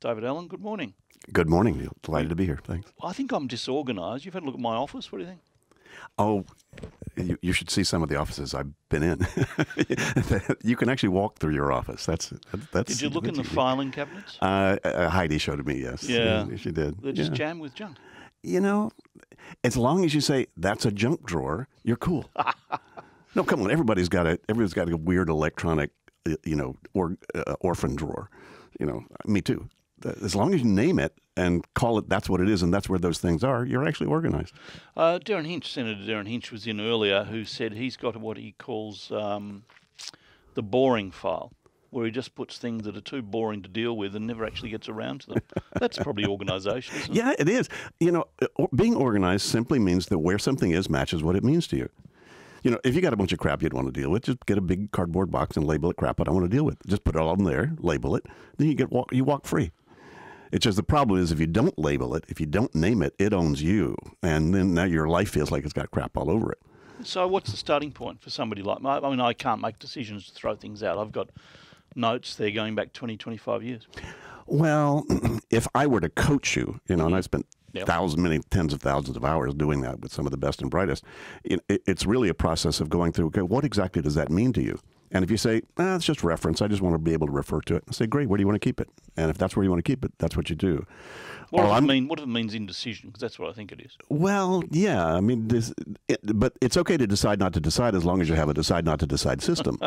David Allen, good morning. Good morning, Neil. Delighted to be here. Thanks. I think I'm disorganised. You've had a look at my office. What do you think? Oh, you should see some of the offices I've been in. You can actually walk through your office. That's. Did you look in the filing cabinets? Heidi showed me, yes. Yeah. She did. They're just jammed with junk. You know, as long as you say, that's a junk drawer, you're cool. No, come on. Everybody's got a weird electronic, orphan drawer. Me too. As long as you name it and call it that's what it is and that's where those things are, you're actually organized. Darren Hinch, Senator Darren Hinch was in earlier, who said he's got what he calls the boring file, where he just puts things that are too boring to deal with and never actually gets around to them. That's probably organisation, isn't it? Yeah, it is. Being organized simply means that where something is matches what it means to you. If you got a bunch of crap you'd want to deal with, just get a big cardboard box and label it crap I don't want to deal with. Just put it all in there, label it, then you walk free. It's just the problem is if you don't label it, if you don't name it, it owns you. And then now your life feels like it's got crap all over it. So what's the starting point for somebody like me? I mean, I can't make decisions to throw things out. I've got notes there going back 20, 25 years. Well, if I were to coach you, and I spent many tens of thousands of hours doing that with some of the best and brightest, it's really a process of going through, okay, what exactly does that mean to you? And if you say, it's just reference, I just want to be able to refer to it, I say, great, where do you want to keep it? And if that's where you want to keep it, that's what you do. What if it means indecision? Because that's what I think it is. Well, yeah, I mean, but it's okay to decide not to decide as long as you have a decide not to decide system.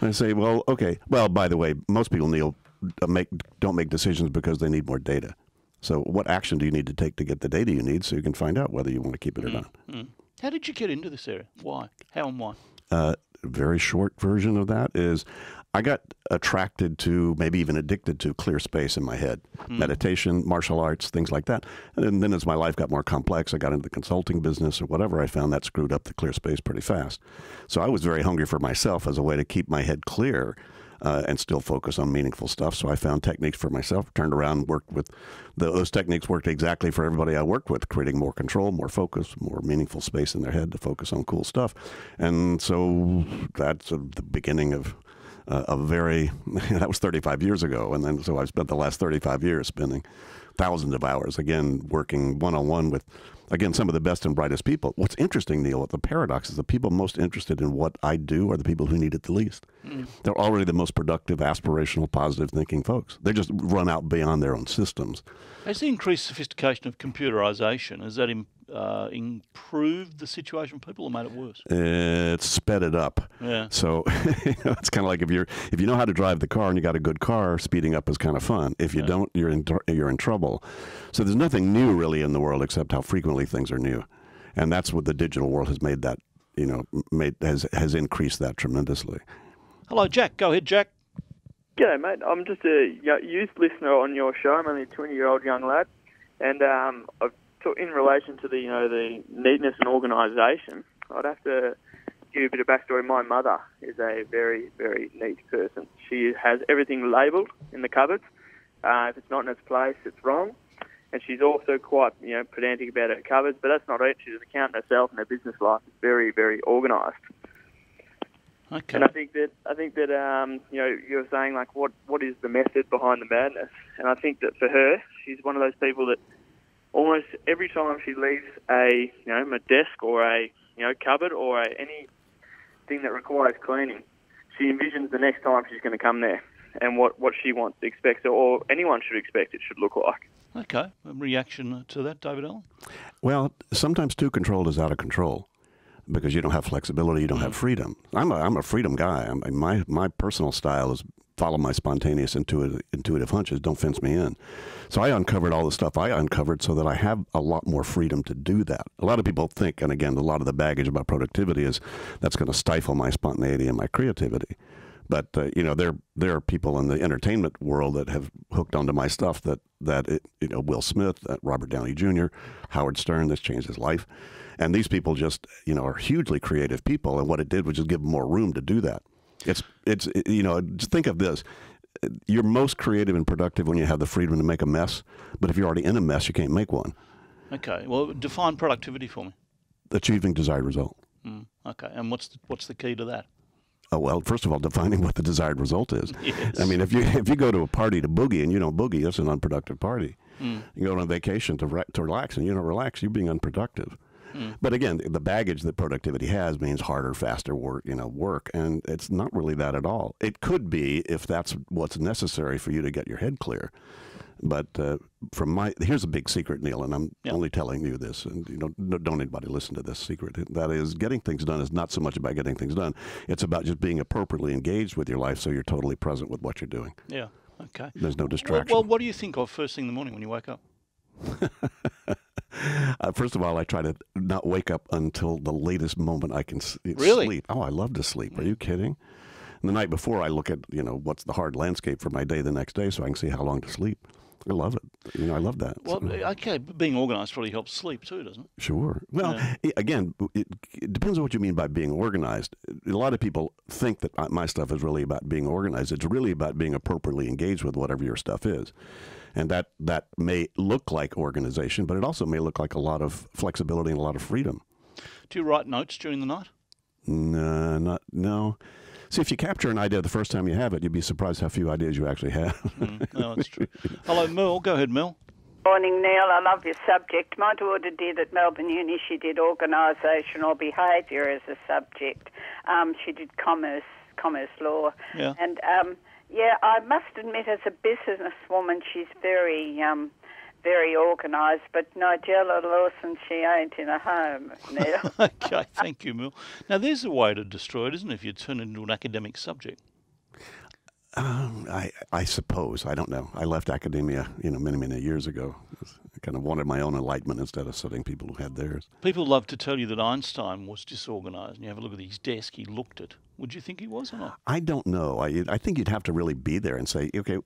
I say, well, okay. Well, by the way, most people, Neil, don't make decisions because they need more data. So what action do you need to take to get the data you need so you can find out whether you want to keep it or not? How did you get into this area? Why? How and why? Very short version of that is I got attracted to, maybe even addicted to, clear space in my head. Meditation, martial arts, things like that. And then as my life got more complex, I got into the consulting business or whatever, I found that screwed up the clear space pretty fast. So I was very hungry for myself as a way to keep my head clear and still focus on meaningful stuff. So I found techniques for myself, turned around, worked with those techniques worked exactly for everybody I worked with, creating more control, more focus, more meaningful space in their head to focus on cool stuff. And so that's the beginning of that was 35 years ago. And then so I've spent the last 35 years spending thousands of hours, again, working one-on-one with, again, some of the best and brightest people. What's interesting, Neil, the paradox is the people most interested in what I do are the people who need it the least. They're already the most productive, aspirational, positive thinking folks. They just run out beyond their own systems. Has the increased sophistication of computerisation, has that improved the situation for people or made it worse? It's sped it up. Yeah. So it's kind of like if you know how to drive the car and you got a good car, speeding up is kind of fun. If you don't, you're in trouble. So there's nothing new really in the world except how frequently things are new, and that's what the digital world has made that has increased that tremendously. Hello, Jack. Go ahead, Jack. G'day, mate. I'm just a youth listener on your show. I'm only a 20-year-old young lad, and in relation to the neatness and organisation, I'd have to give you a bit of backstory. My mother is a very, very neat person. She has everything labelled in the cupboards. If it's not in its place, it's wrong. And she's also quite pedantic about her cupboards, but that's not it. She's an accountant herself, and her business life is very, very organised. Okay. And I think that you're saying like what is the method behind the madness? And I think that for her, she's one of those people that almost every time she leaves a desk or a cupboard or anything that requires cleaning, she envisions the next time she's going to come there and what she expects or anyone should expect it should look like. Okay, a reaction to that, David Allen? Well, sometimes too controlled is out of control, because you don't have flexibility, you don't have freedom. I'm a freedom guy. My personal style is follow my spontaneous intuitive hunches, don't fence me in. So I uncovered all the stuff I uncovered so that I have a lot more freedom to do that. A lot of people think, and again, a lot of the baggage about productivity is that's going to stifle my spontaneity and my creativity. But there are people in the entertainment world that have hooked onto my stuff that Will Smith, Robert Downey Jr., Howard Stern, this changed his life. And these people just, are hugely creative people. And what it did was just give them more room to do that. Just think of this. You're most creative and productive when you have the freedom to make a mess. But if you're already in a mess, you can't make one. Okay. Well, define productivity for me. Achieving desired result. Okay. And what's the key to that? Oh, well, first of all, defining what the desired result is. Yes. I mean, if you go to a party to boogie and you don't boogie, that's an unproductive party. You go on vacation to relax and you don't relax, you're being unproductive. But again, the baggage that productivity has means harder, faster work, and it's not really that at all. It could be if that's what's necessary for you to get your head clear. But here's a big secret, Neil, and I'm only telling you this, and don't anybody listen to this secret. That is, getting things done is not so much about getting things done. It's about just being appropriately engaged with your life so you're totally present with what you're doing. Yeah, okay. There's no distraction. Well, what do you think of first thing in the morning when you wake up? First of all, I try to not wake up until the latest moment I can Really? sleep. Oh, I love to sleep. Are you kidding? And the night before, I look at, what's the hard landscape for my day the next day so I can see how long to sleep. I love it. I love that. Well, okay, but being organised probably helps sleep too, doesn't it? Sure. Well, again, it depends on what you mean by being organized. A lot of people think that my stuff is really about being organized. It's really about being appropriately engaged with whatever your stuff is. And that may look like organization, but it also may look like a lot of flexibility and a lot of freedom. Do you write notes during the night? No. See, if you capture an idea the first time you have it, you'd be surprised how few ideas you actually have. No, that's true. Hello, Mel. Go ahead, Mel. Morning, Neil. I love your subject. My daughter did at Melbourne Uni. She did organisational behaviour as a subject. She did commerce law. Yeah. And, I must admit, as a businesswoman, she's very organised, but Nigella Lawson, she ain't in a home, Neil. Okay, thank you, Mel. Now, there's a way to destroy it, isn't it, if you turn it into an academic subject? I suppose. I don't know. I left academia, many years ago. I kind of wanted my own enlightenment instead of studying people who had theirs. People love to tell you that Einstein was disorganised, and you have a look at his desk, he looked it. Would you think he was or not? I don't know. I think you'd have to really be there and say, okay,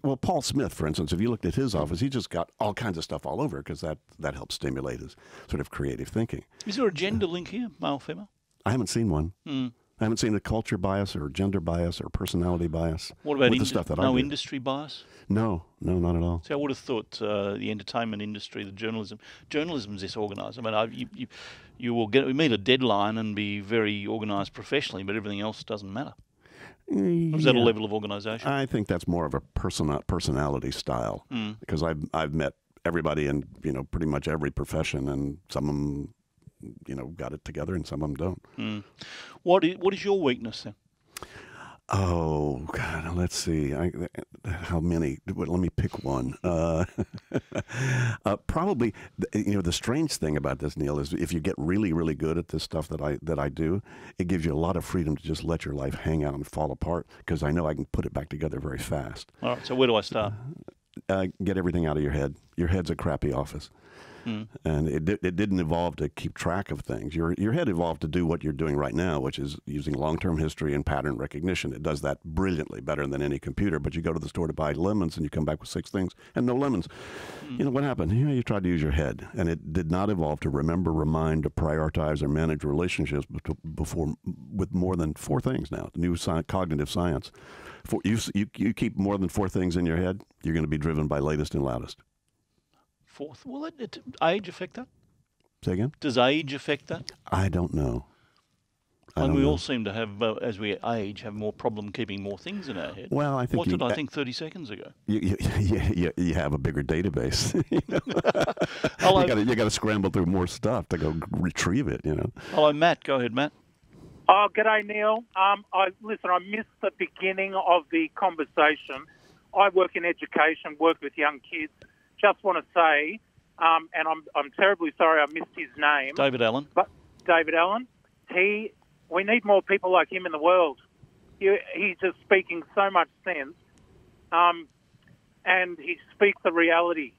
well, Paul Smith, for instance, if you looked at his office, he just got all kinds of stuff all over because that helps stimulate his sort of creative thinking. Is there a gender link here, male, female? I haven't seen one. I haven't seen a culture bias or gender bias or personality bias. What about with the stuff that I do. industry bias? No, not at all. See, I would have thought the entertainment industry, the journalism's disorganised. I mean, you will meet a deadline and be very organised professionally, but everything else doesn't matter. Or is that a level of organisation? I think that's more of a personality style because I've met everybody in pretty much every profession, and some of them got it together and some of them don't. What is your weakness then? Oh, God, let's see. How many? Let me pick one. Probably, the strange thing about this, Neil, is if you get really, really good at this stuff that I do, it gives you a lot of freedom to just let your life hang out and fall apart because I know I can put it back together very fast. All right, so where do I start? Get everything out of your head. Your head's a crappy office. And it didn't evolve to keep track of things. Your head evolved to do what you're doing right now, which is using long-term history and pattern recognition. It does that brilliantly, better than any computer. But you go to the store to buy lemons, and you come back with 6 things and no lemons. What happened? You tried to use your head, and it did not evolve to remember, remind, to prioritize, or manage relationships with more than 4 things now. New cognitive science. You keep more than 4 things in your head, you're going to be driven by latest and loudest. Fourth, will age affect that? Say again? Does age affect that? I don't know. And we all seem to have, as we age, have more problem keeping more things in our head. Well, I think what did I think 30 seconds ago? You have a bigger database. You got to scramble through more stuff to go retrieve it. Hello, Matt. Go ahead, Matt. Oh, g'day, Neil. I missed the beginning of the conversation. I work in education, work with young kids. Just want to say, and I'm terribly sorry I missed his name. David Allen. But David Allen, we need more people like him in the world. He's just speaking so much sense, and he speaks the reality.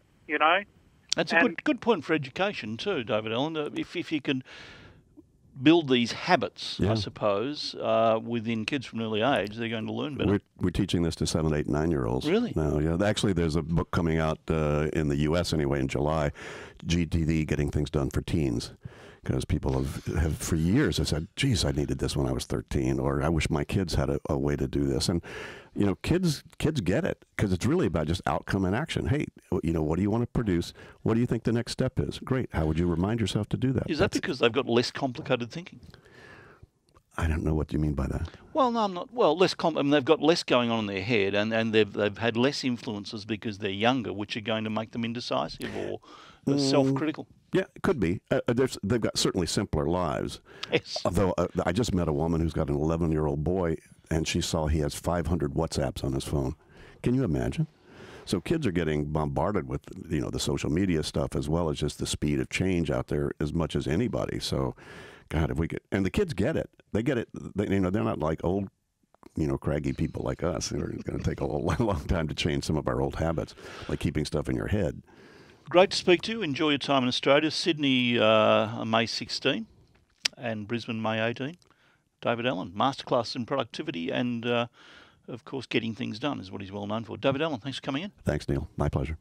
That's a good point for education too, David Allen. If you can build these habits, I suppose, within kids from an early age, they're going to learn better. We're teaching this to 7, 8, 9-year-olds. Really? Now, yeah. Actually, there's a book coming out in the U.S. anyway in July, GTD, Getting Things Done for Teens. Because people have for years have said, geez, I needed this when I was 13, or I wish my kids had a way to do this. And, kids get it, because it's really about just outcome and action. Hey, what do you want to produce? What do you think the next step is? Great. How would you remind yourself to do that? Is that because they've got less complicated thinking? I don't know what you mean by that. Well, no, I'm not. Well, I mean, they've got less going on in their head, and they've had less influences because they're younger, which are going to make them indecisive or self-critical. Yeah, it could be. They've got certainly simpler lives. Yes. Although I just met a woman who's got an 11-year-old boy, and she saw he has 500 WhatsApps on his phone. Can you imagine? So kids are getting bombarded with, the social media stuff as well as just the speed of change out there as much as anybody. So, God, if we could, and the kids get it. They get it. They're not like old, craggy people like us. It's going to take a long time to change some of our old habits, like keeping stuff in your head. Great to speak to you. Enjoy your time in Australia. Sydney, May 16 and Brisbane, May 18. David Allen, masterclass in productivity and, of course, getting things done is what he's well known for. David Allen, thanks for coming in. Thanks, Neil. My pleasure.